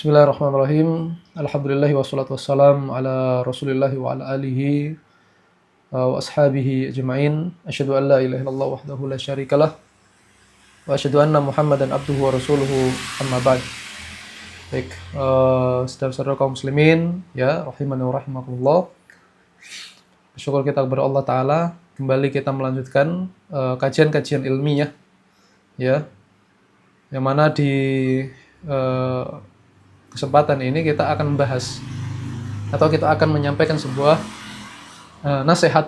Bismillahirrahmanirrahim. Alhamdulillahi wassalatu wassalam ala Rasulillahi wa ala alihi wa ashabihi ajma'in. Asyhadu an la ilaha illallah wahdahu la syarikalah wa asyhadu anna Muhammadan abduhu wa rasuluhu amma ba'd. Baik, saudara-saudara kaum muslimin, ya rahimani wa rahimakumullah. Bersyukur kita kepada Allah taala, kembali kita melanjutkan kajian-kajian ilmiah, ya. Yang mana di kesempatan ini kita akan membahas atau kita akan menyampaikan sebuah nasihat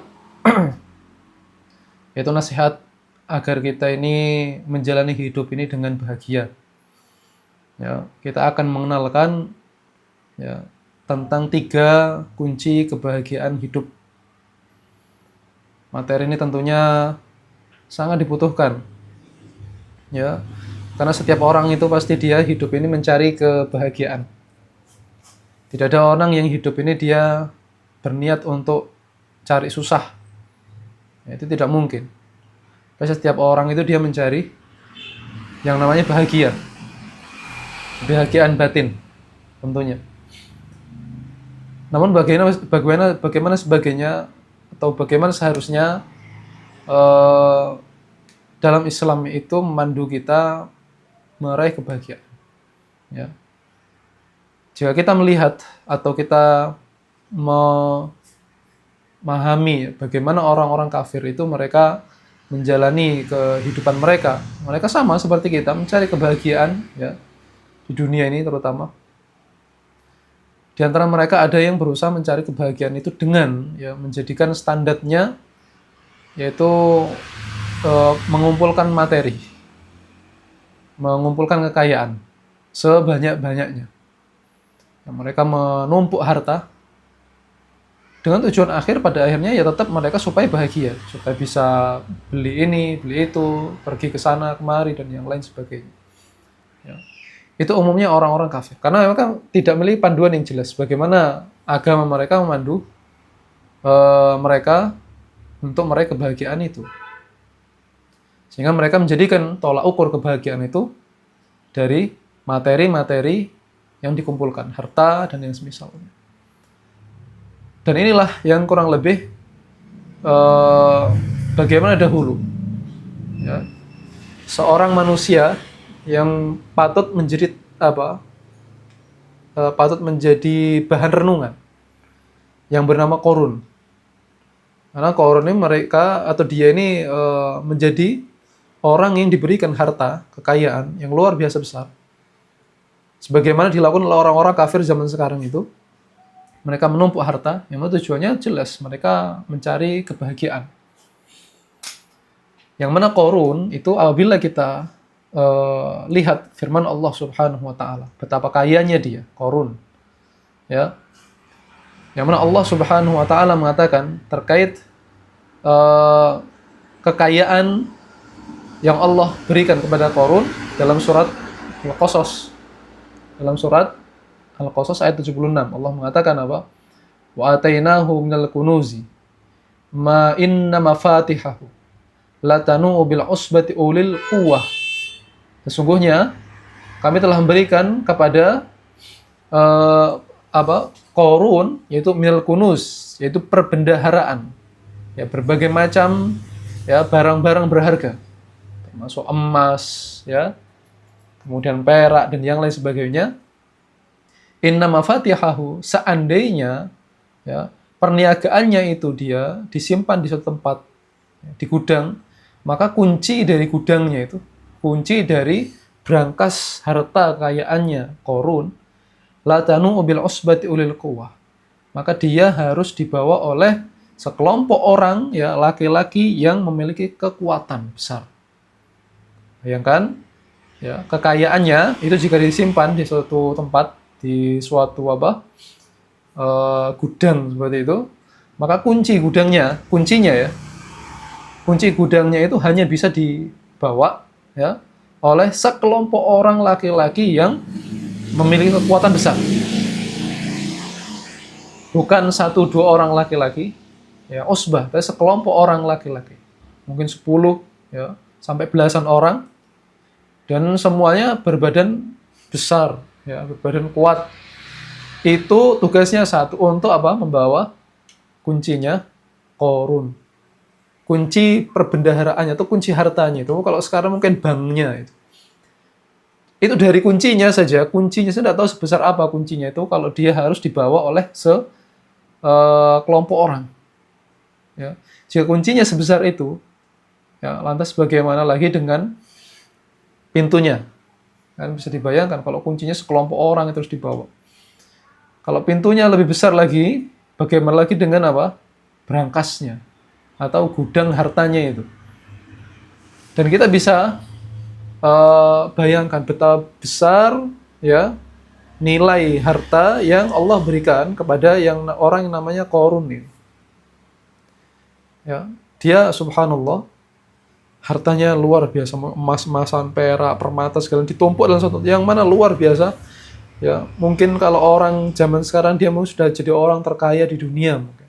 yaitu nasihat agar kita ini menjalani hidup ini dengan bahagia. Ya, kita akan mengenalkan ya tentang 3 kunci kebahagiaan hidup. Materi ini tentunya sangat dibutuhkan. Ya. Karena setiap orang itu pasti dia hidup ini mencari kebahagiaan. Tidak ada orang yang hidup ini dia berniat untuk cari susah. Itu tidak mungkin. Pasti setiap orang itu dia mencari yang namanya bahagia. Kebahagiaan batin tentunya. Namun bagaimana sebagainya atau bagaimana seharusnya dalam Islam itu memandu kita meraih kebahagiaan. Ya. Jika kita melihat atau kita memahami bagaimana orang-orang kafir itu mereka menjalani kehidupan mereka sama seperti kita mencari kebahagiaan ya di dunia ini terutama. Di antara mereka ada yang berusaha mencari kebahagiaan itu dengan ya menjadikan standarnya yaitu mengumpulkan materi, mengumpulkan kekayaan sebanyak-banyaknya. Mereka menumpuk harta dengan tujuan akhir pada akhirnya ya tetap mereka supaya bahagia, supaya bisa beli ini, beli itu, pergi ke sana kemari dan yang lain sebagainya. Ya. Itu umumnya orang-orang kafir karena mereka tidak memiliki panduan yang jelas bagaimana agama mereka memandu mereka untuk meraih kebahagiaan itu. Sehingga mereka menjadikan tolak ukur kebahagiaan itu dari materi-materi yang dikumpulkan, harta dan yang semisalnya. Dan inilah yang kurang lebih bagaimana dahulu. Ya. Seorang manusia yang patut menjadi patut menjadi bahan renungan yang bernama Qarun. Karena Qarun ini dia ini menjadi orang yang diberikan harta, kekayaan yang luar biasa besar. Sebagaimana dilakukan oleh orang-orang kafir zaman sekarang itu, mereka menumpuk harta, yang tujuannya jelas, mereka mencari kebahagiaan. Yang mana Qarun itu apabila kita lihat firman Allah Subhanahu wa taala, betapa kayanya dia, Qarun. Ya. Yang mana Allah Subhanahu wa taala mengatakan terkait kekayaan yang Allah berikan kepada Qarun dalam surat Al-Qasas. Dalam surat Al-Qasas ayat 76, Allah mengatakan apa? Wa atainahu minal kunuzi ma inna mafatihahu latanu bil usbati ulil quwwah. Sesungguhnya kami telah memberikan kepada Qarun yaitu minal kunuz, yaitu perbendaharaan. Ya, berbagai macam ya barang-barang berharga. Termasuk emas, ya, kemudian perak dan yang lain sebagainya. Inna mafatihahu, seandainya ya perniagaannya itu dia disimpan di suatu tempat ya, di gudang, maka kunci dari gudangnya itu, kunci dari brankas harta kekayaannya Qarun, latanu bil usbati ulil quwwah, maka dia harus dibawa oleh sekelompok orang ya laki-laki yang memiliki kekuatan besar. Bayangkan, ya, kekayaannya itu jika disimpan di suatu tempat, di suatu gudang seperti itu, maka kunci gudangnya itu hanya bisa dibawa ya oleh sekelompok orang laki-laki yang memiliki kekuatan besar. Bukan 1-2 orang laki-laki, ya usbah, tapi sekelompok orang laki-laki. Mungkin 10 ya sampai belasan orang. Dan semuanya berbadan besar, ya, berbadan kuat. Itu tugasnya satu, untuk apa? Membawa kuncinya Qarun. Kunci perbendaharaannya atau kunci hartanya itu, kalau sekarang mungkin banknya itu dari kuncinya saja saya tidak tahu sebesar apa kuncinya itu kalau dia harus dibawa oleh kelompok orang. Ya. Jika kuncinya sebesar itu, ya, lantas bagaimana lagi dengan pintunya? Kan bisa dibayangkan kalau kuncinya sekelompok orang itu harus dibawa. Kalau pintunya lebih besar lagi, bagaimana lagi dengan apa? Berangkasnya atau gudang hartanya itu. Dan kita bisa bayangkan betapa besar ya nilai harta yang Allah berikan kepada orang yang namanya Qarun ini. Ya, dia subhanallah hartanya luar biasa, emas-emasan, perak, permata segala ditumpuk dalam satu yang mana luar biasa. Ya, mungkin kalau orang zaman sekarang dia sudah jadi orang terkaya di dunia mungkin.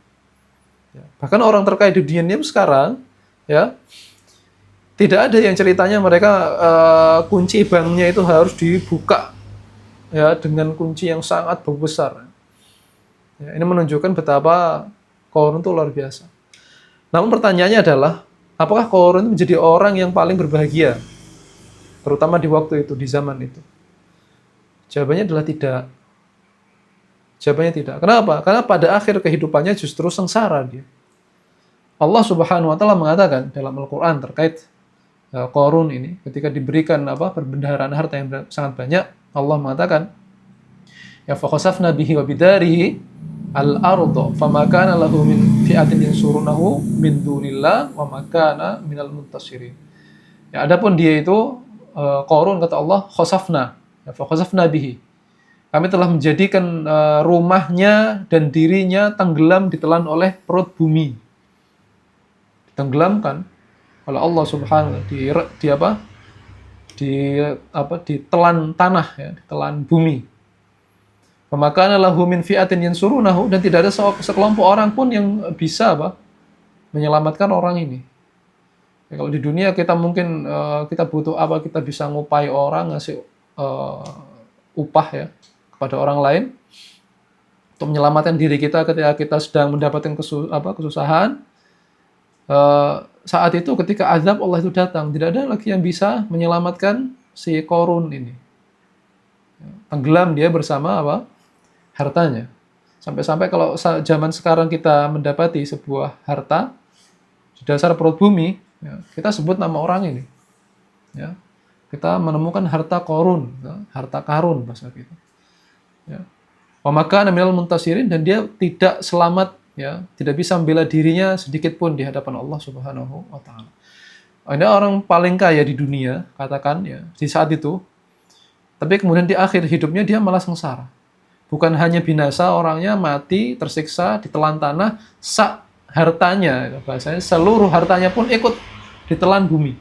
Ya, bahkan orang terkaya di dunia sekarang ya tidak ada yang ceritanya mereka kunci banknya itu harus dibuka ya dengan kunci yang sangat besar. Ya, ini menunjukkan betapa Qarun itu luar biasa. Namun pertanyaannya adalah, apakah Qarun menjadi orang yang paling berbahagia, terutama di waktu itu, di zaman itu? Jawabannya adalah tidak. Jawabannya tidak. Kenapa? Karena pada akhir kehidupannya justru sengsara dia. Allah Subhanahu wa taala mengatakan dalam Al-Qur'an terkait Qarun ini, ketika diberikan perbendaharaan harta yang sangat banyak, Allah mengatakan, ya fakhasafna bihi wa bidarihi al-ardh fama kana lahu min fi'atin yansurunahu min dunillah wa ma kana minal muntasirin. Ya, adapun dia itu Qarun, kata Allah, khasafna, ya fakhasafna bihi. Kami telah menjadikan rumahnya dan dirinya tenggelam ditelan oleh perut bumi. Ditenggelamkan oleh Allah Subhanahu ditelan tanah ya, ditelan bumi. Pemakana lahu min fi'atin yansurunahu, dan tidak ada sekelompok orang pun yang bisa menyelamatkan orang ini. Ya, kalau di dunia kita mungkin kita butuh kita bisa ngupai orang, ngasih upah ya kepada orang lain untuk menyelamatkan diri kita ketika kita sedang mendapatkan kesusahan. Saat itu ketika azab Allah itu datang, tidak ada lagi yang bisa menyelamatkan si Qarun ini. Tenggelam dia bersama hartanya. Sampai-sampai kalau zaman sekarang kita mendapati sebuah harta di dasar perut bumi, ya, kita sebut nama orang ini. Ya. Kita menemukan harta Qarun, ya, harta karun bahasa kita. Ya. Wa maka minal muntasirin, dan dia tidak selamat, ya, tidak bisa membela dirinya sedikit pun di hadapan Allah Subhanahu wa taala. Ada orang paling kaya di dunia, katakan ya, di saat itu. Tapi kemudian di akhir hidupnya dia malah sengsara. Bukan hanya binasa, orangnya mati, tersiksa, ditelan tanah, hartanya, bahasanya seluruh hartanya pun ikut ditelan bumi.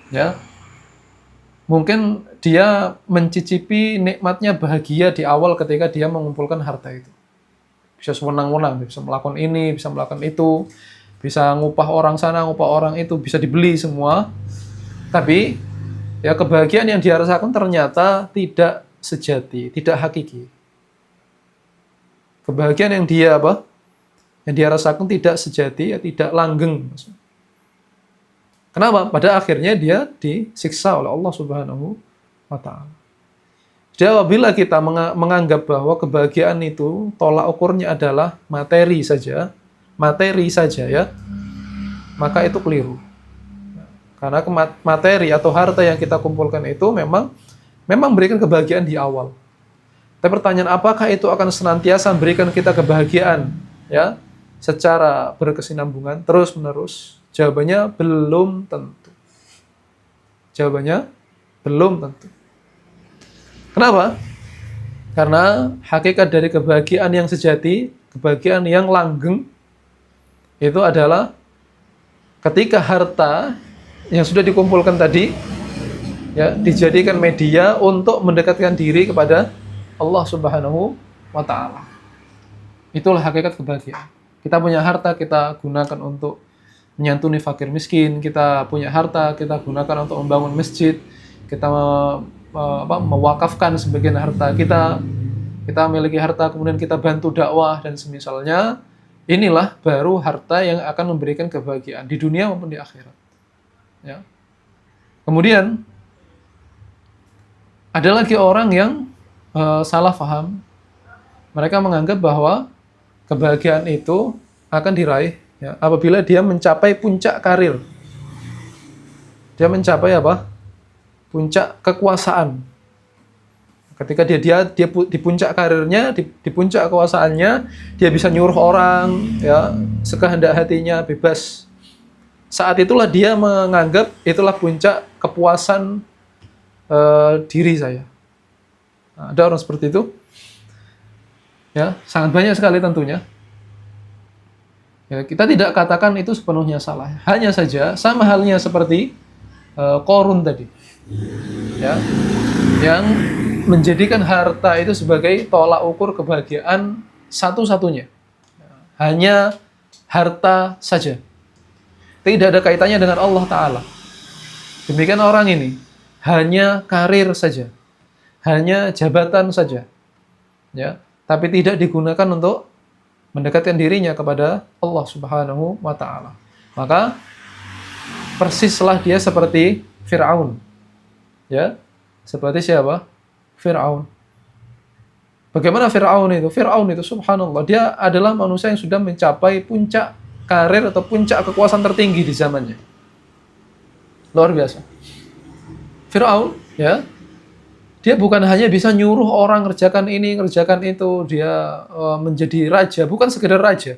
Ya. Mungkin dia mencicipi nikmatnya bahagia di awal ketika dia mengumpulkan harta itu. Bisa sewenang-wenang, bisa melakukan ini, bisa melakukan itu, bisa ngupah orang sana, ngupah orang itu, bisa dibeli semua. Tapi ya kebahagiaan yang dia rasakan ternyata tidak sejati, tidak hakiki. Kebahagiaan yang dia rasakan tidak sejati, ya tidak langgeng. Kenapa? Pada akhirnya dia disiksa oleh Allah Subhanahu wa taala. Jadi apabila kita menganggap bahwa kebahagiaan itu tolak ukurnya adalah materi saja ya, maka itu keliru. Karena materi atau harta yang kita kumpulkan itu memang memberikan kebahagiaan di awal. Tapi pertanyaan, apakah itu akan senantiasa memberikan kita kebahagiaan ya secara berkesinambungan terus-menerus? Jawabannya belum tentu. Jawabannya belum tentu. Kenapa? Karena hakikat dari kebahagiaan yang sejati, kebahagiaan yang langgeng, itu adalah ketika harta yang sudah dikumpulkan tadi ya dijadikan media untuk mendekatkan diri kepada Allah Subhanahu wa taala. Itulah hakikat kebahagiaan. Kita punya harta, kita gunakan untuk menyantuni fakir miskin, kita punya harta, kita gunakan untuk membangun masjid, kita mewakafkan sebagian harta kita, kita memiliki harta kemudian kita bantu dakwah dan semisalnya, inilah baru harta yang akan memberikan kebahagiaan di dunia maupun di akhirat. Ya. Kemudian ada lagi orang yang salah paham. Mereka menganggap bahwa kebahagiaan itu akan diraih ya, apabila dia mencapai puncak karir. Dia mencapai apa? Puncak kekuasaan. Ketika dia di puncak karirnya, di puncak kekuasaannya, dia bisa nyuruh orang ya sekehendak hatinya, bebas. Saat itulah dia menganggap itulah puncak kepuasan diri saya. Nah, ada orang seperti itu. Ya, sangat banyak sekali tentunya. Ya, kita tidak katakan itu sepenuhnya salah. Hanya saja sama halnya seperti Qarun tadi. Ya. Yang menjadikan harta itu sebagai tolak ukur kebahagiaan satu-satunya. Hanya harta saja. Tidak ada kaitannya dengan Allah Ta'ala. Demikian orang ini. Hanya karir saja. Hanya jabatan saja. Ya. Tapi tidak digunakan untuk mendekatkan dirinya kepada Allah Subhanahu wa Ta'ala. Maka persislah dia seperti Fir'aun. Ya, seperti siapa? Fir'aun. Bagaimana Fir'aun itu? Fir'aun itu subhanallah, dia adalah manusia yang sudah mencapai puncak karir atau puncak kekuasaan tertinggi di zamannya. Luar biasa. Fir'aun, ya, dia bukan hanya bisa nyuruh orang ngerjakan ini, ngerjakan itu, dia menjadi raja, bukan sekedar raja.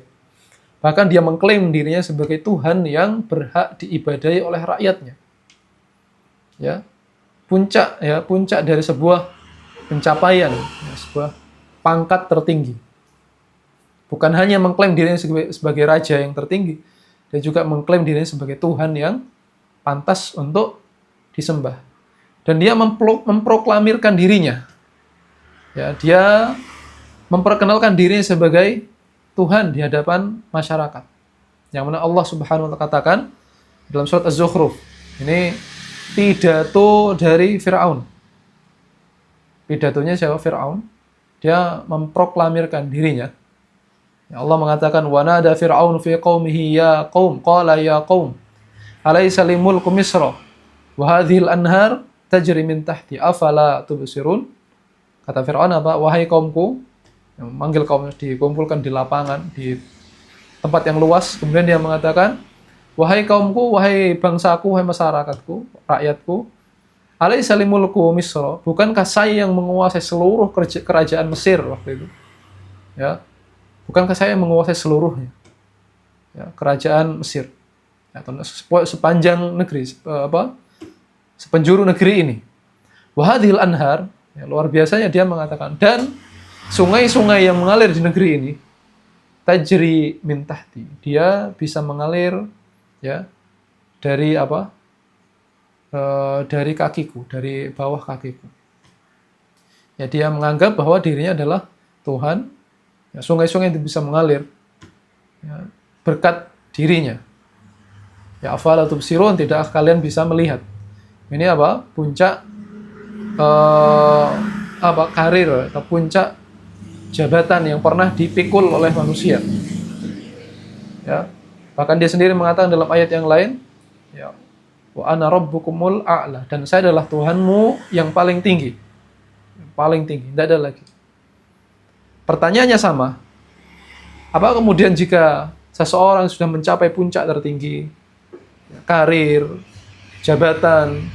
Bahkan dia mengklaim dirinya sebagai Tuhan yang berhak diibadahi oleh rakyatnya. Ya. Puncak dari sebuah pencapaian, ya, sebuah pangkat tertinggi. Bukan hanya mengklaim dirinya sebagai raja yang tertinggi, dia juga mengklaim dirinya sebagai Tuhan yang pantas untuk disembah. Dan dia memproklamirkan dirinya. Ya, dia memperkenalkan dirinya sebagai Tuhan di hadapan masyarakat. Yang mana Allah Subhanahu wa Ta'ala katakan dalam surat Az-Zukhruf. Ini pidato dari Fir'aun. Pidatonya siapa? Fir'aun. Dia memproklamirkan dirinya. Ya, Allah mengatakan wa nada Fir'aun fi qaumihi ya qaum qala ya qaum alaysa li mulku Misra wa hadhil anhar tajri min tahti afala tubsirun. Kata Fir'aun apa? Wahai kaumku, memanggil kaum, dikumpulkan di lapangan, di tempat yang luas. Kemudian dia mengatakan, wahai kaumku, wahai bangsaku, wahai masyarakatku, rakyatku, alaysa li mulku Misra, bukankah saya yang menguasai seluruh kerajaan Mesir waktu itu? Ya. Bukankah saya yang menguasai seluruhnya? Ya, kerajaan Mesir. Ya, sepanjang negeri, sepenjuru negeri ini. Wahadhil anhar, ya, luar biasanya dia mengatakan, dan sungai-sungai yang mengalir di negeri ini, tajri min tahti, dia bisa mengalir ya dari apa? Dari kakiku, dari bawah kakiku. Ya, dia menganggap bahwa dirinya adalah Tuhan. Ya, sungai-sungai itu bisa mengalir ya, berkat dirinya. Ya afala tubsirun, tidak kalian bisa melihat. Ini apa? Puncak karir atau puncak jabatan yang pernah dipikul oleh manusia. Ya. Bahkan dia sendiri mengatakan dalam ayat yang lain, ya, wa ana rabbukumul a'la, dan saya adalah Tuhanmu yang paling tinggi. Paling tinggi, tidak ada lagi. Pertanyaannya sama. Apa kemudian jika seseorang sudah mencapai puncak tertinggi, karir, jabatan,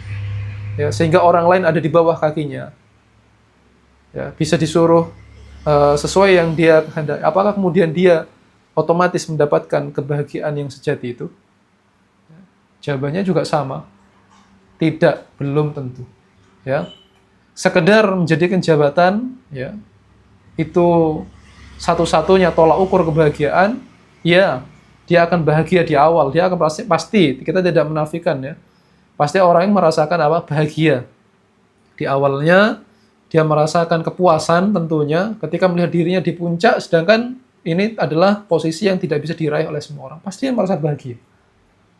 ya, sehingga orang lain ada di bawah kakinya, ya, bisa disuruh sesuai yang dia kehendaki, apakah kemudian dia otomatis mendapatkan kebahagiaan yang sejati itu? Jawabannya juga sama. Tidak, belum tentu. Ya. Sekedar menjadikan jabatan, ya, itu satu-satunya tolak ukur kebahagiaan, ya, dia akan bahagia di awal, dia akan pasti kita tidak menafikan, ya. Pasti orang yang merasakan apa? Bahagia. Di awalnya dia merasakan kepuasan tentunya ketika melihat dirinya di puncak, sedangkan ini adalah posisi yang tidak bisa diraih oleh semua orang. Pasti dia merasa bahagia.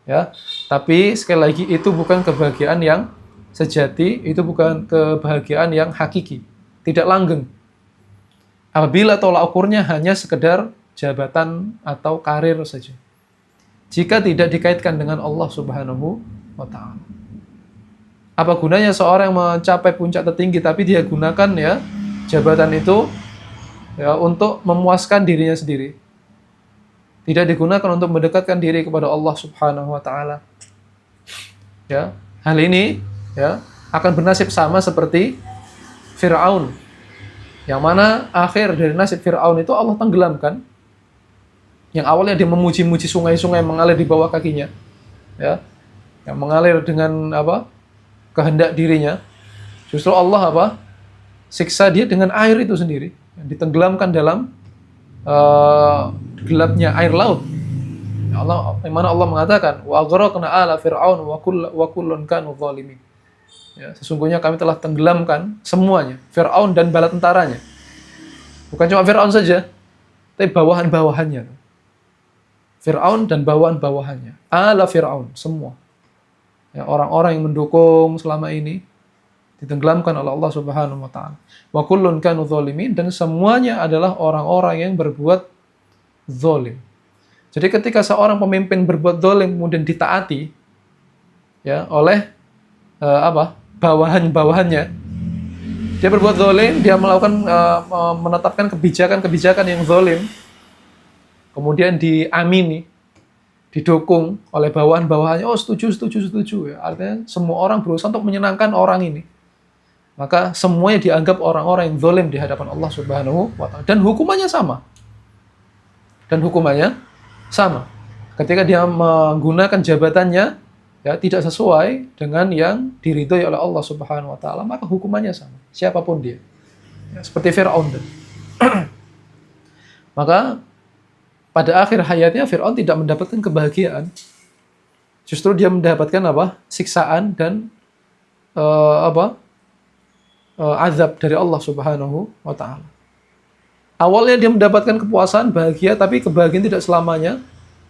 Ya. Tapi sekali lagi itu bukan kebahagiaan yang sejati itu bukan kebahagiaan yang hakiki, tidak langgeng. Apabila tolak ukurnya hanya sekedar jabatan atau karir saja. Jika tidak dikaitkan dengan Allah Subhanahu wa taala. Apa gunanya seorang yang mencapai puncak tertinggi tapi dia gunakan ya jabatan itu ya untuk memuaskan dirinya sendiri. Tidak digunakan untuk mendekatkan diri kepada Allah Subhanahu wa taala. Ya, hal ini ya akan bernasib sama seperti Firaun. Yang mana akhir dari nasib Firaun itu Allah tenggelamkan. Yang awalnya dia memuji-muji sungai-sungai yang mengalir di bawah kakinya. Ya. Yang mengalir dengan kehendak dirinya, justru Allah siksa dia dengan air itu sendiri, yang ditenggelamkan dalam gelapnya air laut. Ya Allah, yang mana Allah mengatakan, wa aghraqna ala fir'aun wa kullun kanu zalimin. Ya, sesungguhnya kami telah tenggelamkan semuanya, Fir'aun dan bala tentaranya. Bukan cuma Fir'aun saja, tapi bawahan-bawahannya. Fir'aun dan bawahan-bawahannya. Ala Fir'aun, semua. Ya, orang-orang yang mendukung selama ini ditenggelamkan oleh Allah Subhanahu wa taala. Wa kullun kanu zalimin, dan semuanya adalah orang-orang yang berbuat zalim. Jadi ketika seorang pemimpin berbuat zalim kemudian ditaati ya oleh bawahan-bawahannya, dia berbuat zalim, dia melakukan menetapkan kebijakan-kebijakan yang zalim, kemudian diamini, didukung oleh bawahan-bawahannya, oh setuju ya. Artinya semua orang berusaha untuk menyenangkan orang ini. Maka semuanya dianggap orang-orang yang zalim di hadapan Allah Subhanahu wa taala, dan hukumannya sama. Ketika dia menggunakan jabatannya ya tidak sesuai dengan yang diridhoi oleh Allah Subhanahu wa taala, maka hukumannya sama, siapapun dia. Ya, seperti Firaun. Maka pada akhir hayatnya Fir'aun tidak mendapatkan kebahagiaan. Justru dia mendapatkan siksaan dan azab dari Allah Subhanahu wa taala. Awalnya dia mendapatkan kepuasan, bahagia, tapi kebahagiaan tidak selamanya.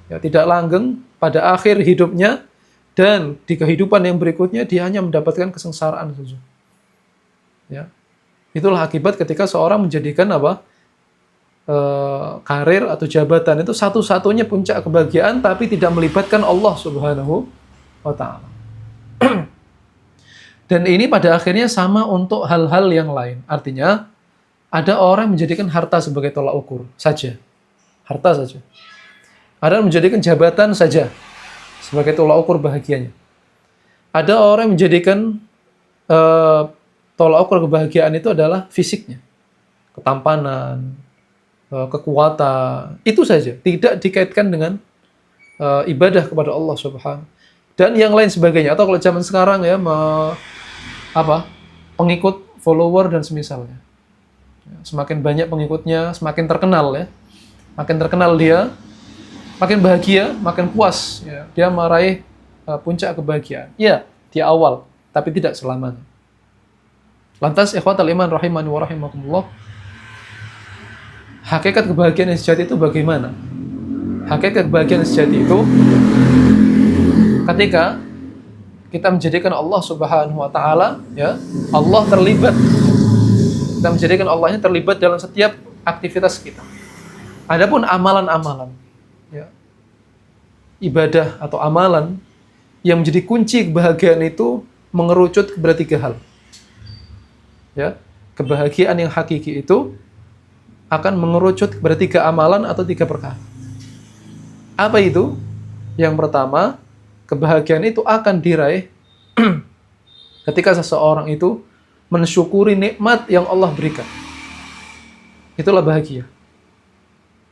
Ya, tidak langgeng pada akhir hidupnya, dan di kehidupan yang berikutnya dia hanya mendapatkan kesengsaraan saja. Ya. Itulah akibat ketika seorang menjadikan karir atau jabatan itu satu-satunya puncak kebahagiaan, tapi tidak melibatkan Allah Subhanahu wa taala. Dan ini pada akhirnya sama untuk hal-hal yang lain. Artinya ada orang menjadikan harta sebagai tolak ukur saja. Harta saja. Ada yang menjadikan jabatan saja sebagai tolak ukur bahagianya. Ada orang yang menjadikan tolak ukur kebahagiaan itu adalah fisiknya. Ketampanan, kekuatan, itu saja, tidak dikaitkan dengan ibadah kepada Allah Subhanahu dan yang lain sebagainya. Atau kalau zaman sekarang ya pengikut, follower dan semisalnya. Semakin banyak pengikutnya, semakin terkenal ya. Makin terkenal dia, makin bahagia, makin puas ya. Dia meraih puncak kebahagiaan. Ya, di awal, tapi tidak selamanya. Lantas ikhwatal iman rahimani wa rahimakumullah, hakikat kebahagiaan yang sejati itu bagaimana? Hakikat kebahagiaan yang sejati itu ketika kita menjadikan Allah Subhanahu wa taala ya, Allah terlibat. Kita menjadikan Allahnya terlibat dalam setiap aktivitas kita. Adapun amalan-amalan ya, ibadah atau amalan yang menjadi kunci kebahagiaan itu mengerucut kepada 3 hal. Ya, kebahagiaan yang hakiki itu akan mengerucut kepada 3 amalan atau 3 perkara. Apa itu? Yang pertama, kebahagiaan itu akan diraih ketika seseorang itu mensyukuri nikmat yang Allah berikan. Itulah bahagia.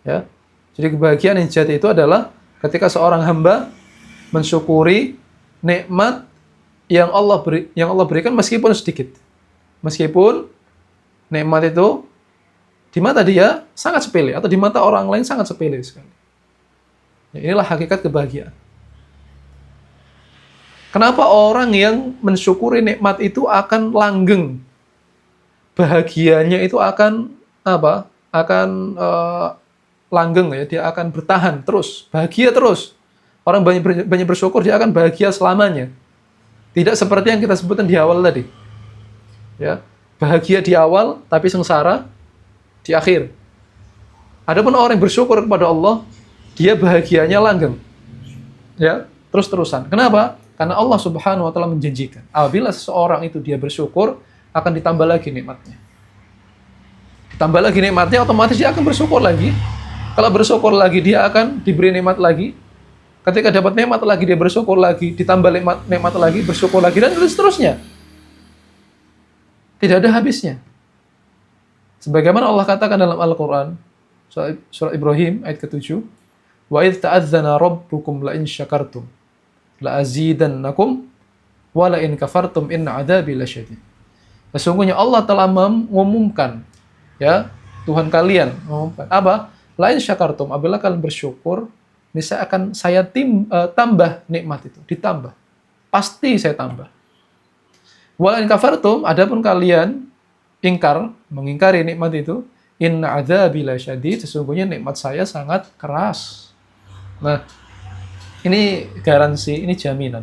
Ya. Jadi kebahagiaan yang sejati itu adalah ketika seorang hamba mensyukuri nikmat yang Allah berikan meskipun sedikit. Meskipun nikmat itu di mata dia sangat sepele, atau di mata orang lain sangat sepele sekali. Ya, inilah hakikat kebahagiaan. Kenapa orang yang mensyukuri nikmat itu akan langgeng? Bahagianya itu akan langgeng ya, dia akan bertahan terus, bahagia terus. Orang banyak bersyukur, dia akan bahagia selamanya. Tidak seperti yang kita sebutkan di awal tadi. Ya, bahagia di awal tapi sengsara di akhir. Adapun orang yang bersyukur kepada Allah, dia bahagianya langgeng. Ya, terus-terusan. Kenapa? Karena Allah Subhanahu wa taala menjanjikan, apabila seseorang itu dia bersyukur, akan ditambah lagi nikmatnya. Ditambah lagi nikmatnya, otomatis dia akan bersyukur lagi. Kalau bersyukur lagi, dia akan diberi nikmat lagi. Ketika dapat nikmat lagi, dia bersyukur lagi, ditambah nikmat lagi, bersyukur lagi, dan seterusnya. Tidak ada habisnya. Sebagaimana Allah katakan dalam Al-Quran, surah Ibrahim ayat ke-7, wa idh ta'adzana rabbukum la in syakartum la azidannakum wa la in kafartum inna adzabi lasyadid. Sesungguhnya Allah telah mengumumkan, ya, Tuhan kalian mengumumkan apa? La in syakartum, apabila kalian bersyukur, niscaya akan saya tambah nikmat itu, ditambah. Pasti saya tambah. Wa la in kafartum, adapun kalian mengingkari nikmat itu, inna adzabi lasyadid, sesungguhnya nikmat saya sangat keras. Nah, ini garansi, ini jaminan.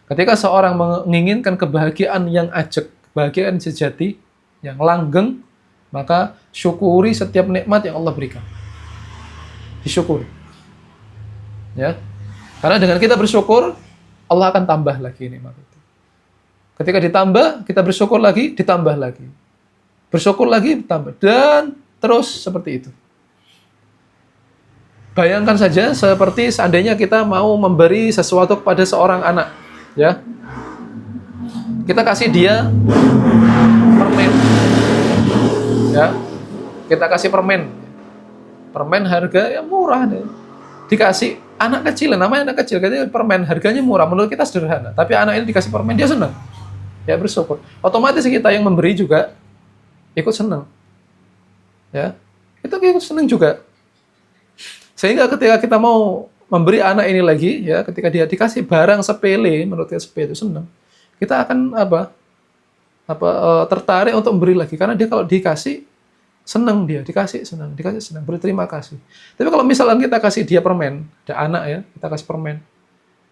Ketika seorang menginginkan kebahagiaan yang ajeg, kebahagiaan sejati, yang langgeng, maka syukuri setiap nikmat yang Allah berikan. Disyukuri. Ya. Karena dengan kita bersyukur, Allah akan tambah lagi nikmat itu. Ketika ditambah, kita bersyukur lagi, ditambah lagi. Bersyukur lagi, ditambah. Dan terus seperti itu. Bayangkan saja seperti seandainya kita mau memberi sesuatu kepada seorang anak, ya. Kita kasih dia permen. Ya. Kita kasih permen. Permen harga yang murah nih. Dikasih anak kecil, namanya anak kecil, katanya permen harganya murah, menurut kita sederhana, tapi anak ini dikasih permen dia senang. Ya, bersyukur. Otomatis kita yang memberi juga ikut senang. Ya. Itu ikut senang juga. Sehingga ketika kita mau memberi anak ini lagi, ya, ketika dia dikasih barang sepele, menurut kita sepele itu senang, kita akan tertarik untuk memberi lagi, karena dia kalau dikasih senang, dia dikasih senang, berterima kasih. Tapi kalau misalnya kita kasih dia permen, ada anak ya, kita kasih permen,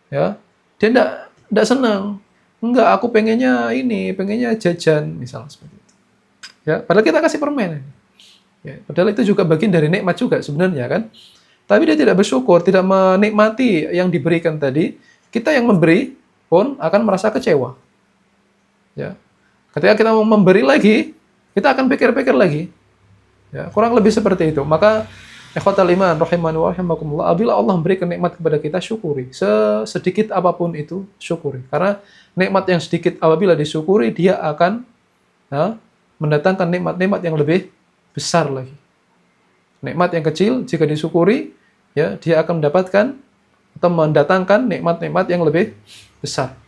ya, dia enggak senang, enggak, aku pengennya jajan, misalnya seperti itu. Ya, padahal kita kasih permen. Ya, padahal itu juga bagian dari nikmat juga sebenarnya kan. Tapi dia tidak bersyukur, tidak menikmati yang diberikan tadi, kita yang memberi pun akan merasa kecewa. Ya. Ketika kita mau memberi lagi, kita akan pikir-pikir lagi. Ya, kurang lebih seperti itu. Maka ikhwatal iman rahimani wa rahimakumullah, apabila Allah memberikan nikmat kepada kita, syukuri. Sedikit apapun itu, syukuri. Karena nikmat yang sedikit apabila disyukuri, dia akan mendatangkan nikmat-nikmat yang lebih besar lagi. Nikmat yang kecil jika disyukuri, ya, dia akan mendapatkan atau mendatangkan nikmat-nikmat yang lebih besar.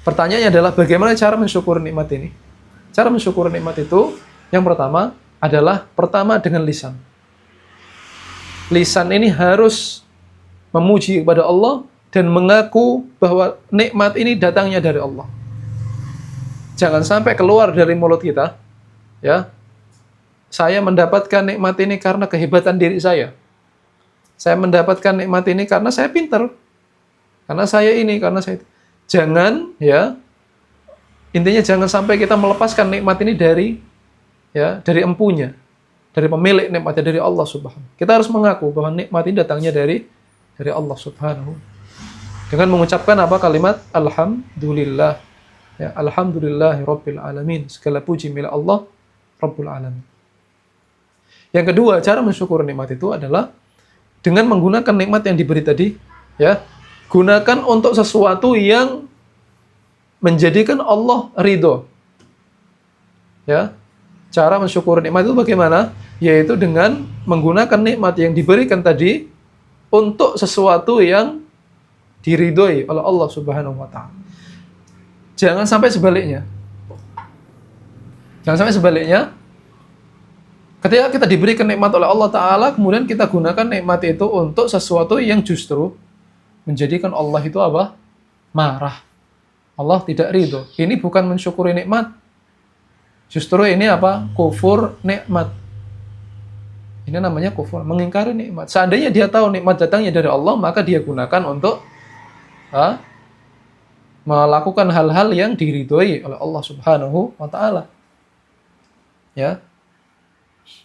Pertanyaannya adalah bagaimana cara mensyukuri nikmat ini? Cara mensyukuri nikmat itu yang pertama adalah dengan lisan. Lisan ini harus memuji kepada Allah dan mengaku bahwa nikmat ini datangnya dari Allah. Jangan sampai keluar dari mulut kita, ya, saya mendapatkan nikmat ini karena kehebatan diri saya. Saya mendapatkan nikmat ini karena saya pintar. Karena saya ini, karena saya itu. Jangan, ya, intinya jangan sampai kita melepaskan nikmat ini dari empunya, dari pemilik nikmatnya, dari Allah Subhanahu. Kita harus mengaku bahwa nikmat ini datangnya dari Allah Subhanahu. Dengan mengucapkan kalimat alhamdulillah. Ya, alhamdulillahirabbil alamin. Segala puji milik Allah Rabbul alamin. Yang kedua, cara mensyukur nikmat itu adalah dengan menggunakan nikmat yang diberi tadi, ya. Gunakan untuk sesuatu yang menjadikan Allah ridho. Ya. Cara mensyukur nikmat itu bagaimana? Yaitu dengan menggunakan nikmat yang diberikan tadi untuk sesuatu yang diridhoi oleh Allah Subhanahu wa taala. Jangan sampai sebaliknya. Ketika kita diberikan nikmat oleh Allah Ta'ala, kemudian kita gunakan nikmat itu untuk sesuatu yang justru menjadikan Allah itu marah. Allah tidak ridho. Ini bukan mensyukuri nikmat. Justru ini kufur nikmat. Ini namanya kufur, mengingkari nikmat. Seandainya dia tahu nikmat datangnya dari Allah, maka dia gunakan untuk melakukan hal-hal yang diridhoi oleh Allah Subhanahu wa taala. Ya.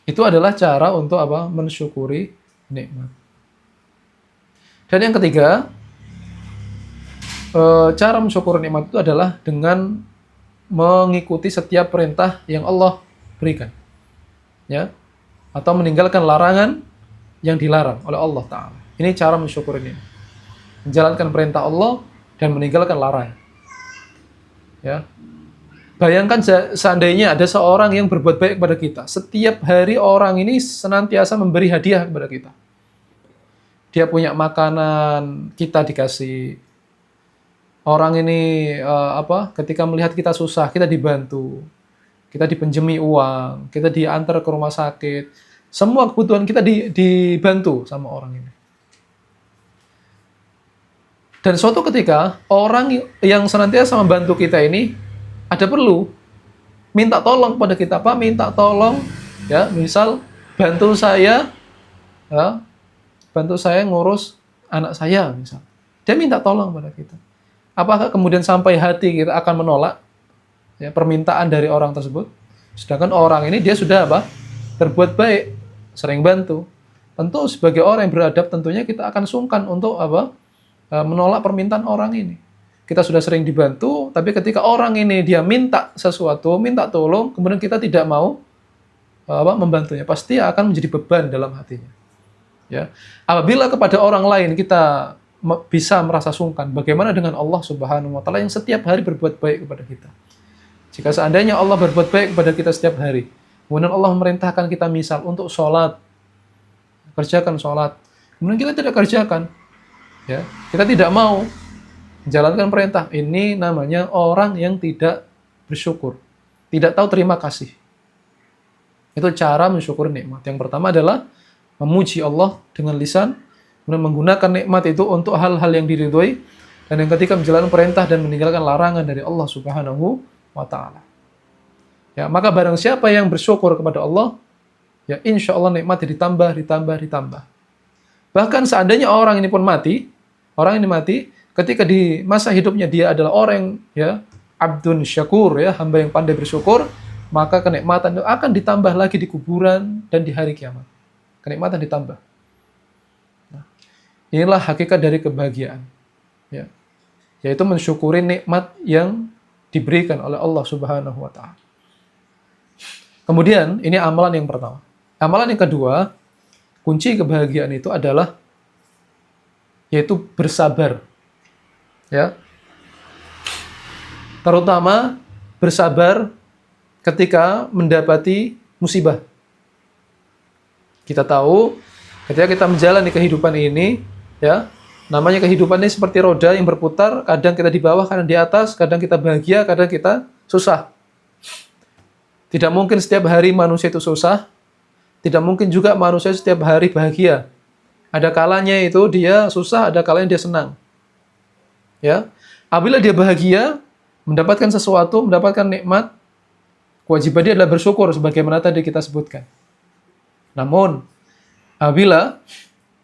Itu adalah cara untuk apa? Mensyukuri nikmat. Dan yang ketiga, cara mensyukuri nikmat itu adalah dengan mengikuti setiap perintah yang Allah berikan. Ya. Atau meninggalkan larangan yang dilarang oleh Allah Ta'ala. Ini cara mensyukuri nikmat. Menjalankan perintah Allah dan meninggalkan larangan. Ya. Bayangkan seandainya ada seorang yang berbuat baik kepada kita. Setiap hari orang ini senantiasa memberi hadiah kepada kita. Dia punya makanan, kita dikasih. Orang ini ketika melihat kita susah, kita dibantu. Kita dipinjami uang, kita diantar ke rumah sakit. Semua kebutuhan kita dibantu sama orang ini. Dan suatu ketika, orang yang senantiasa membantu kita ini ada perlu minta tolong pada kita, Pak, minta tolong, ya, misal bantu saya ngurus anak saya, misal. Dia minta tolong pada kita. Apakah kemudian sampai hati kita akan menolak ya, permintaan dari orang tersebut? Sedangkan orang ini dia sudah berbuat baik, sering bantu. Tentu sebagai orang yang beradab tentunya kita akan sungkan untuk menolak permintaan orang ini. Kita sudah sering dibantu, tapi ketika orang ini dia minta sesuatu, minta tolong, kemudian kita tidak mau membantunya, pasti akan menjadi beban dalam hatinya. Ya. Apabila kepada orang lain kita bisa merasa sungkan, bagaimana dengan Allah Subhanahu wa taala yang setiap hari berbuat baik kepada kita? Jika seandainya Allah berbuat baik kepada kita setiap hari, kemudian Allah memerintahkan kita misal untuk sholat, kerjakan sholat, kemudian kita tidak kerjakan, ya, kita tidak mau menjalankan perintah, ini namanya orang yang tidak bersyukur, tidak tahu terima kasih. Itu cara mensyukuri nikmat. Yang pertama adalah memuji Allah dengan lisan, kemudian menggunakan nikmat itu untuk hal-hal yang diridhoi, dan yang ketiga menjalankan perintah dan meninggalkan larangan dari Allah Subhanahu wa taala. Ya, maka barang siapa yang bersyukur kepada Allah, ya insya Allah nikmatnya ditambah. Bahkan seandainya orang ini mati, ketika di masa hidupnya dia adalah orang yang ya abdun syakur, ya hamba yang pandai bersyukur, maka kenikmatan itu akan ditambah lagi di kuburan dan di hari kiamat. Kenikmatan ditambah. Nah, inilah hakikat dari kebahagiaan, ya, yaitu mensyukuri nikmat yang diberikan oleh Allah Subhanahu wa taala. Kemudian ini amalan yang pertama. Amalan yang kedua, kunci kebahagiaan itu adalah yaitu bersabar. Ya. Terutama bersabar ketika mendapati musibah. Kita tahu ketika kita menjalani kehidupan ini, ya, namanya kehidupan ini seperti roda yang berputar, kadang kita di bawah, kadang di atas, kadang kita bahagia, kadang kita susah. Tidak mungkin setiap hari manusia itu susah, tidak mungkin juga manusia setiap hari bahagia. Ada kalanya itu dia susah, ada kalanya dia senang. Ya, apabila dia bahagia, mendapatkan sesuatu, mendapatkan nikmat, kewajiban dia adalah bersyukur sebagaimana tadi kita sebutkan. Namun, apabila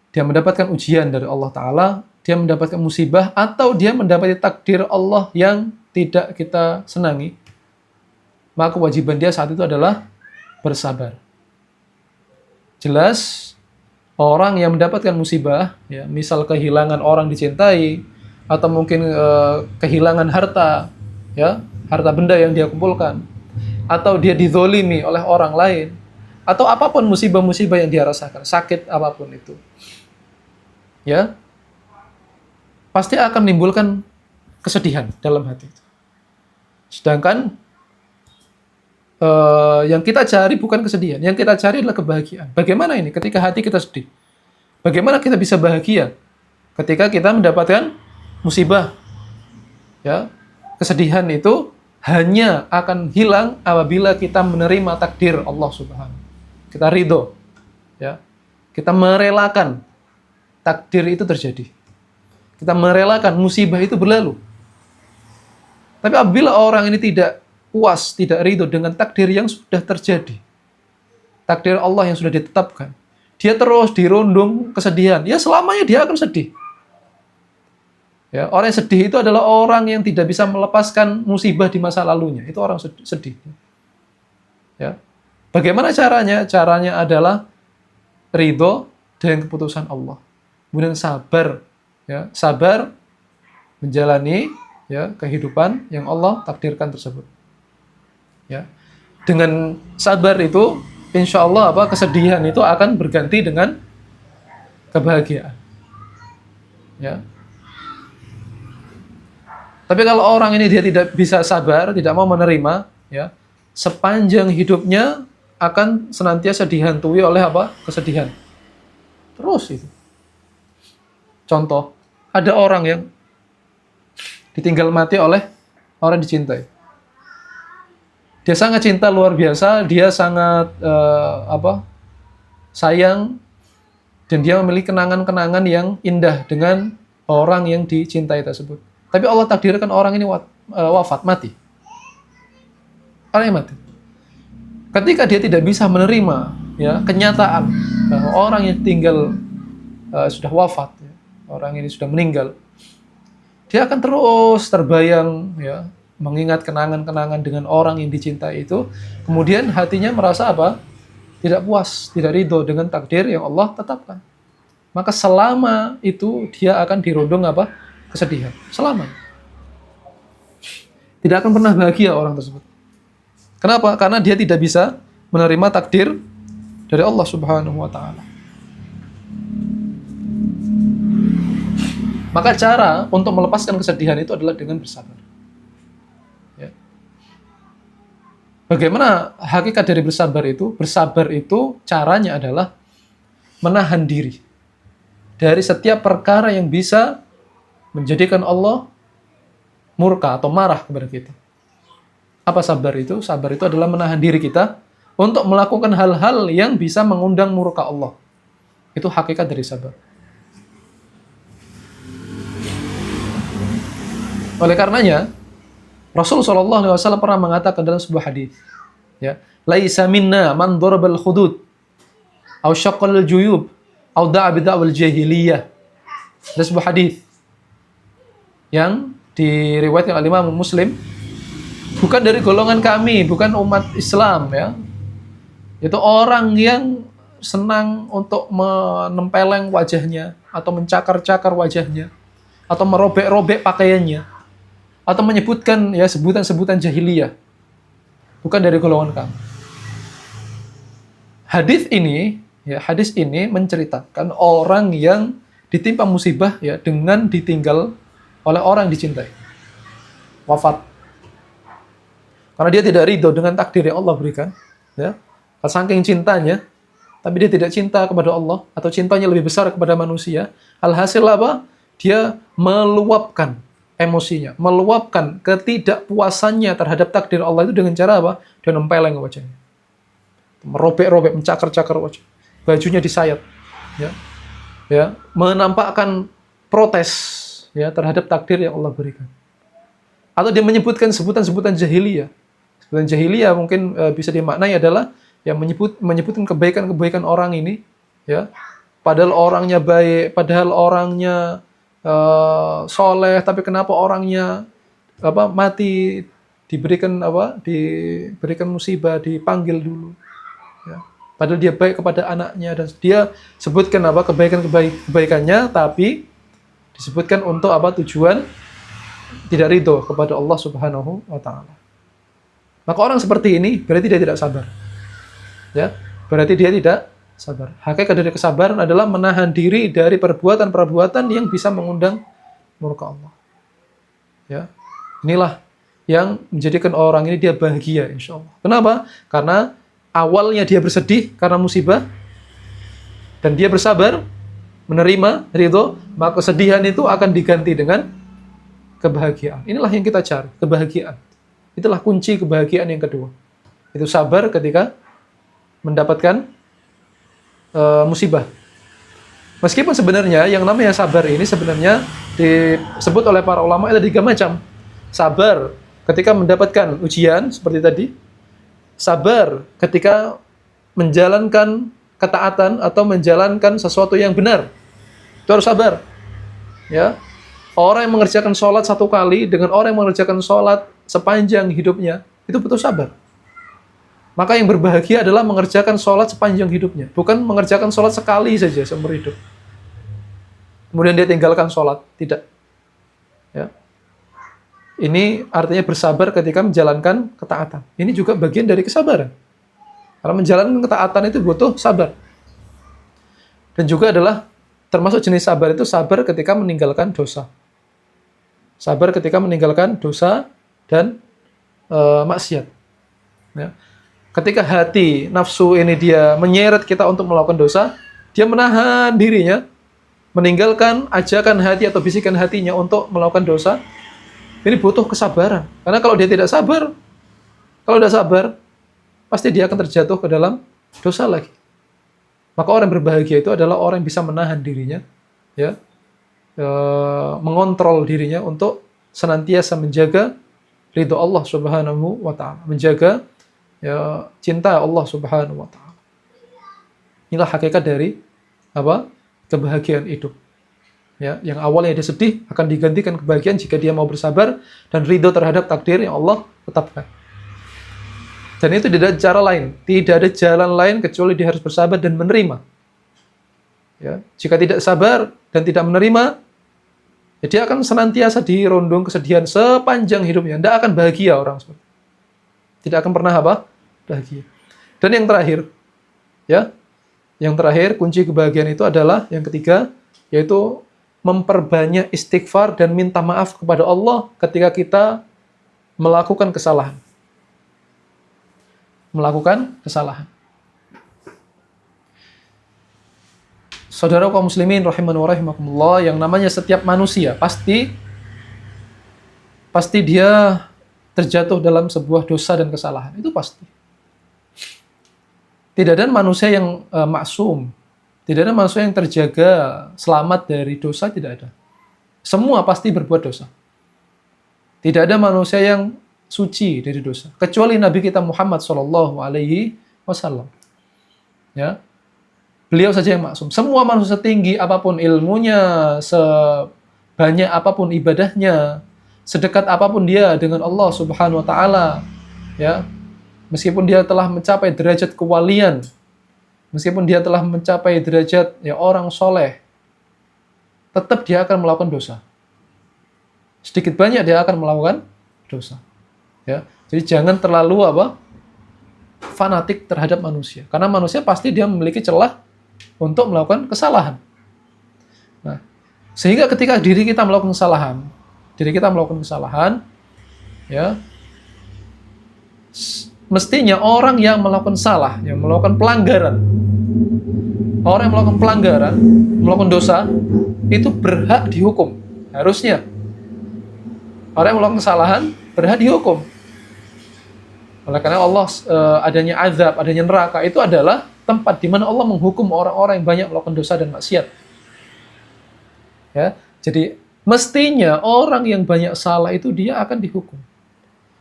dia mendapatkan ujian dari Allah Ta'ala, dia mendapatkan musibah, atau dia mendapati takdir Allah yang tidak kita senangi, maka kewajiban dia saat itu adalah bersabar. Jelas, orang yang mendapatkan musibah, ya, misal kehilangan orang dicintai, atau mungkin kehilangan harta, ya, harta benda yang dia kumpulkan, atau dia dizolimi oleh orang lain, atau apapun musibah-musibah yang dia rasakan, sakit apapun itu, ya, pasti akan menimbulkan kesedihan dalam hati itu. Sedangkan yang kita cari bukan kesedihan, yang kita cari adalah kebahagiaan. Bagaimana ini ketika hati kita sedih? Bagaimana kita bisa bahagia ketika kita mendapatkan musibah? Ya, kesedihan itu hanya akan hilang apabila kita menerima takdir Allah Subhanahu. Kita ridho, ya, kita merelakan takdir itu terjadi. Kita merelakan musibah itu berlalu. Tapi apabila orang ini tidak puas, tidak ridho dengan takdir yang sudah terjadi, takdir Allah yang sudah ditetapkan, dia terus dirundung kesedihan, ya selamanya dia akan sedih. Ya, orang yang sedih itu adalah orang yang tidak bisa melepaskan musibah di masa lalunya. Itu orang sedih. Ya. Bagaimana caranya? Caranya adalah ridho dengan keputusan Allah. Kemudian sabar, ya, sabar menjalani ya kehidupan yang Allah takdirkan tersebut. Ya. Dengan sabar itu, insya Allah kesedihan itu akan berganti dengan kebahagiaan. Ya. Tapi kalau orang ini dia tidak bisa sabar, tidak mau menerima, ya, sepanjang hidupnya akan senantiasa dihantui oleh kesedihan. Terus itu. Contoh, ada orang yang ditinggal mati oleh orang dicintai. Dia sangat cinta luar biasa, dia sangat sayang, dan dia memiliki kenangan-kenangan yang indah dengan orang yang dicintai tersebut. Tapi Allah takdirkan orang ini wafat, mati. Orang yang mati. Ketika dia tidak bisa menerima ya kenyataan bahwa orang yang tinggal sudah wafat, ya, orang ini sudah meninggal, dia akan terus terbayang ya mengingat kenangan-kenangan dengan orang yang dicintai itu, kemudian hatinya merasa tidak puas, tidak ridho dengan takdir yang Allah tetapkan. Maka selama itu dia akan dirundung kesedihan. Selama. Tidak akan pernah bahagia orang tersebut. Kenapa? Karena dia tidak bisa menerima takdir dari Allah Subhanahu wa taala. Maka cara untuk melepaskan kesedihan itu adalah dengan bersabar. Ya. Bagaimana hakikat dari bersabar itu? Bersabar itu caranya adalah menahan diri dari setiap perkara yang bisa menjadikan Allah murka atau marah kepada kita. Apa sabar itu? Sabar itu adalah menahan diri kita untuk melakukan hal-hal yang bisa mengundang murka Allah. Itu hakikat dari sabar. Oleh karenanya, Rasul SAW pernah mengatakan dalam sebuah hadis, ya, laisa minna man darabal hudud, au syaqqal juyub, au da'a bid'awal jahiliyah. Ada sebuah hadis yang diriwayatkan oleh Imam Muslim, bukan dari golongan kami, bukan umat Islam, ya. Itu orang yang senang untuk menempeleng wajahnya atau mencakar-cakar wajahnya atau merobek-robek pakaiannya atau menyebutkan ya sebutan-sebutan jahiliyah. Bukan dari golongan kami. Hadis ini menceritakan orang yang ditimpa musibah ya dengan ditinggal oleh orang yang dicintai. Wafat. Karena dia tidak ridho dengan takdir yang Allah berikan, ya. Saking cintanya, tapi dia tidak cinta kepada Allah atau cintanya lebih besar kepada manusia. Alhasil dia meluapkan emosinya, meluapkan ketidakpuasannya terhadap takdir Allah itu dengan cara Dia nempeleng wajahnya. Merobek-robek, mencakar-cakar wajah. Bajunya disayat, ya. Ya, menampakkan protes ya terhadap takdir yang Allah berikan. Atau dia menyebutkan sebutan-sebutan jahiliyah. Sebutan jahiliyah mungkin bisa dimaknai adalah yang menyebutkan kebaikan-kebaikan orang ini, ya. Padahal orangnya baik, padahal orangnya soleh, tapi kenapa orangnya mati, diberikan musibah, dipanggil dulu, ya. Padahal dia baik kepada anaknya dan dia sebutkan kebaikannya, tapi disebutkan untuk tujuan tidak ridho kepada Allah Subhanahu wa taala. Maka orang seperti ini berarti dia tidak sabar. Ya, berarti dia tidak sabar. Hakikat dari kesabaran adalah menahan diri dari perbuatan-perbuatan yang bisa mengundang murka Allah. Ya. Inilah yang menjadikan orang ini dia bahagia insyaallah. Kenapa? Karena awalnya dia bersedih karena musibah dan dia bersabar menerima ridho, maka kesedihan itu akan diganti dengan kebahagiaan. Inilah yang kita cari, kebahagiaan. Itulah kunci kebahagiaan yang kedua. Itu sabar ketika mendapatkan musibah. Meskipun sebenarnya yang namanya sabar ini sebenarnya disebut oleh para ulama ada 3 macam. Sabar ketika mendapatkan ujian seperti tadi. Sabar ketika menjalankan ketaatan atau menjalankan sesuatu yang benar. Itu harus sabar. Ya. Orang yang mengerjakan sholat 1 kali dengan orang yang mengerjakan sholat sepanjang hidupnya, itu butuh sabar. Maka yang berbahagia adalah mengerjakan sholat sepanjang hidupnya, bukan mengerjakan sholat sekali saja seumur hidup. Kemudian dia tinggalkan sholat, tidak. Ya. Ini artinya bersabar ketika menjalankan ketaatan. Ini juga bagian dari kesabaran. Karena menjalankan ketaatan itu butuh sabar. Dan juga adalah termasuk jenis sabar itu sabar ketika meninggalkan dosa. Sabar ketika meninggalkan dosa dan maksiat. Ya. Ketika hati, nafsu ini dia menyeret kita untuk melakukan dosa, dia menahan dirinya, meninggalkan ajakan hati atau bisikan hatinya untuk melakukan dosa. Ini butuh kesabaran. Karena kalau dia tidak sabar, kalau tidak sabar, pasti dia akan terjatuh ke dalam dosa lagi. Maka orang yang berbahagia itu adalah orang yang bisa menahan dirinya, ya, mengontrol dirinya untuk senantiasa menjaga ridho Allah Subhanahu wa Ta'ala, menjaga ya cinta Allah Subhanahu wa Ta'ala. Inilah hakikat dari apa? Kebahagiaan hidup. Ya, yang awalnya dia sedih akan digantikan kebahagiaan jika dia mau bersabar dan ridho terhadap takdir yang Allah tetapkan. Dan itu tidak ada cara lain, tidak ada jalan lain kecuali dia harus bersabar dan menerima. Ya, jika tidak sabar dan tidak menerima, ya dia akan senantiasa dirundung kesedihan sepanjang hidupnya. Tidak akan bahagia orang seperti itu. Tidak akan pernah apa? Bahagia. Dan yang terakhir, ya, yang terakhir kunci kebahagiaan itu adalah yang ketiga, yaitu memperbanyak istighfar dan minta maaf kepada Allah ketika kita melakukan kesalahan. Melakukan kesalahan. Saudara kaum muslimin rahimani wa rahimakumullah, yang namanya setiap manusia pasti dia terjatuh dalam sebuah dosa dan kesalahan. Itu pasti. Tidak ada manusia yang maksum. Tidak ada manusia yang terjaga selamat dari dosa, tidak ada. Semua pasti berbuat dosa. Tidak ada manusia yang suci dari dosa, kecuali Nabi kita Muhammad SAW. Ya, beliau saja yang maksum. Semua manusia setinggi apapun ilmunya, sebanyak apapun ibadahnya, sedekat apapun dia dengan Allah Subhanahu Wa Taala, ya, meskipun dia telah mencapai derajat kewalian, meskipun dia telah mencapai derajat ya orang soleh, tetap dia akan melakukan dosa. Sedikit banyak dia akan melakukan dosa. Ya, jadi jangan terlalu fanatik terhadap manusia, karena manusia pasti dia memiliki celah untuk melakukan kesalahan. Nah, sehingga ketika diri kita melakukan kesalahan, ya, mestinya orang yang melakukan salah, yang melakukan pelanggaran, orang yang melakukan pelanggaran, melakukan dosa, itu berhak dihukum. Harusnya orang yang melakukan kesalahan berhak dihukum. Oleh karena Allah adanya azab, adanya neraka itu adalah tempat di mana Allah menghukum orang-orang yang banyak melakukan dosa dan maksiat. Ya, jadi mestinya orang yang banyak salah itu dia akan dihukum.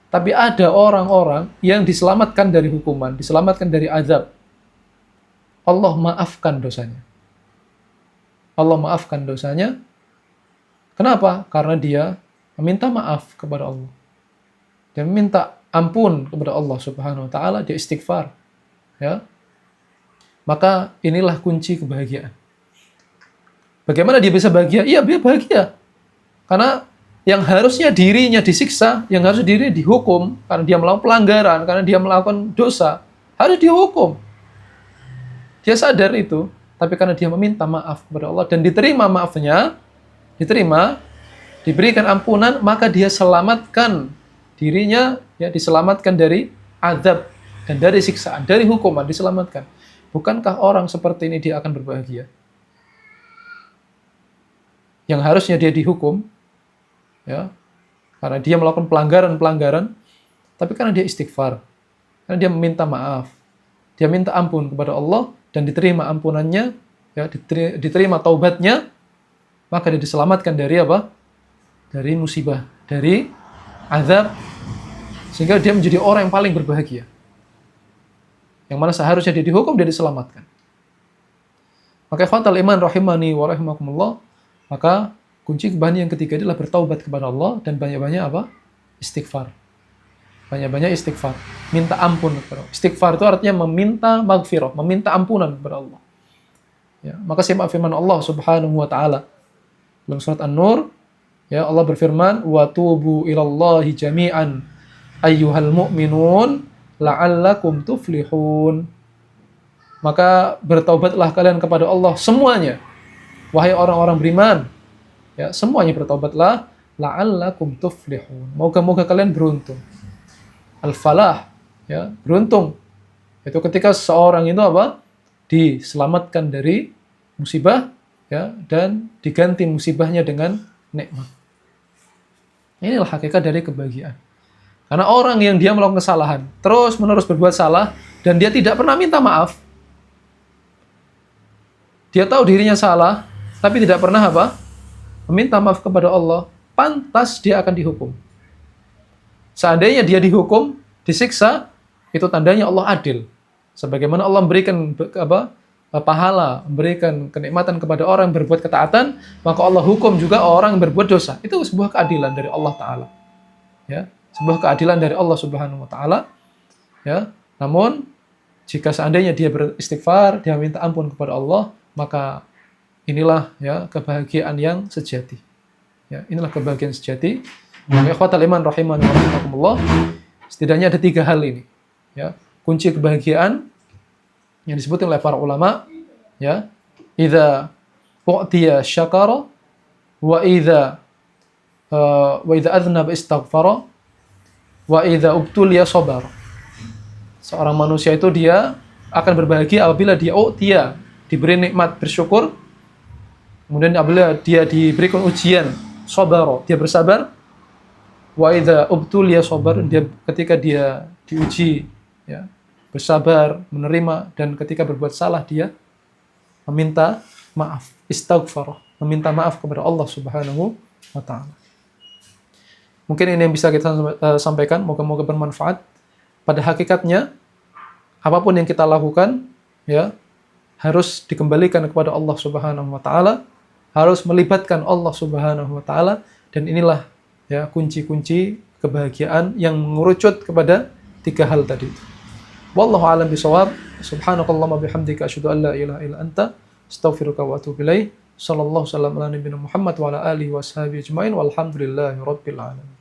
Tapi ada orang-orang yang diselamatkan dari hukuman, diselamatkan dari azab. Allah maafkan dosanya. Allah maafkan dosanya. Kenapa? Karena dia meminta maaf kepada Allah. Dia meminta ampun kepada Allah Subhanahu wa Ta'ala, dia istighfar. Ya. Maka inilah kunci kebahagiaan. Bagaimana dia bisa bahagia? Iya, dia bahagia. Karena yang harusnya dirinya disiksa, yang harusnya dirinya dihukum karena dia melakukan pelanggaran, karena dia melakukan dosa, harus dihukum. Dia sadar itu, tapi karena dia meminta maaf kepada Allah dan diterima maafnya, diberikan ampunan, maka dia selamatkan dirinya, ya, diselamatkan dari azab dan dari siksaan, dari hukuman, diselamatkan. Bukankah orang seperti ini dia akan berbahagia? Yang harusnya dia dihukum, ya, karena dia melakukan pelanggaran, tapi karena dia istighfar, karena dia meminta maaf, dia minta ampun kepada Allah dan diterima ampunannya, ya, diterima taubatnya, maka dia diselamatkan dari apa? Dari musibah, dari azab, sehingga dia menjadi orang yang paling berbahagia. Yang mana seharusnya dia dihukum, dia diselamatkan. Maka ikhwatal iman rahimani wa rahimakumullah, maka kunci kebahagiaan yang ketiga adalah bertaubat kepada Allah dan banyak-banyak apa? Istighfar. Banyak-banyak istighfar. Minta ampun kepada Allah. Istighfar itu artinya meminta maghfirah, meminta ampunan kepada Allah. Ya, maka simak firman Allah Subhanahu wa taala dalam surat An-Nur, ya, Allah berfirman, "Wa tubu ilallahi jami'an ayyuhal mu'minun la'allakum tuflihun." Maka bertaubatlah kalian kepada Allah semuanya, wahai orang-orang beriman. Ya, semuanya bertaubatlah, la'allakum tuflihun. Moga-moga kalian beruntung. Al-falah, ya, beruntung. Itu ketika seorang itu apa? Diselamatkan dari musibah, ya, dan diganti musibahnya dengan nikmat. Inilah hakikat dari kebahagiaan. Karena orang yang dia melakukan kesalahan, terus-menerus berbuat salah, dan dia tidak pernah minta maaf, dia tahu dirinya salah, tapi tidak pernah apa? Meminta maaf kepada Allah, pantas dia akan dihukum. Seandainya dia dihukum, disiksa, itu tandanya Allah adil. Sebagaimana Allah memberikan pahala, memberikan kenikmatan kepada orang yang berbuat ketaatan, maka Allah hukum juga orang yang berbuat dosa. Itu sebuah keadilan dari Allah Ta'ala. Ya, sebuah keadilan dari Allah Subhanahu wa Ta'ala. Ya, namun jika seandainya dia beristighfar, dia minta ampun kepada Allah, maka inilah, ya, kebahagiaan yang sejati. Ya, inilah kebahagiaan sejati. Ikhwatal iman rahimani wa rahimakumullah. Setidaknya ada 3 hal ini. Ya, kunci kebahagiaan yang disebutkan oleh para ulama, ya, idza u'tiya syakara wa idza adznaba istaghfara wa idza ubtuliya sabara. Seorang manusia itu dia akan berbahagia apabila dia diberi nikmat, bersyukur. Kemudian apabila dia diberikan ujian, sabara, dia bersabar. Wa idza ubtuliya sabar, dia ketika dia diuji, ya, bersabar, menerima, dan ketika berbuat salah dia meminta maaf, istighfar, meminta maaf kepada Allah Subhanahu wa Ta'ala. Mungkin ini yang bisa kita sampaikan, moga-moga bermanfaat. Pada hakikatnya, apapun yang kita lakukan, ya, harus dikembalikan kepada Allah Subhanahu wa Ta'ala, harus melibatkan Allah Subhanahu wa Ta'ala, dan inilah, ya, kunci-kunci kebahagiaan yang mengerucut kepada 3 hal tadi. Wallahu a'lam bishawab. Subhanakallahumma bihamdika asyhadu an la ilaha illa anta astaghfiruka wa atubu ilaik. Sallallahu alaihi wasallam ala nabiyina Muhammad wa ala alihi washabihi ajmain walhamdulillahi rabbil alamin.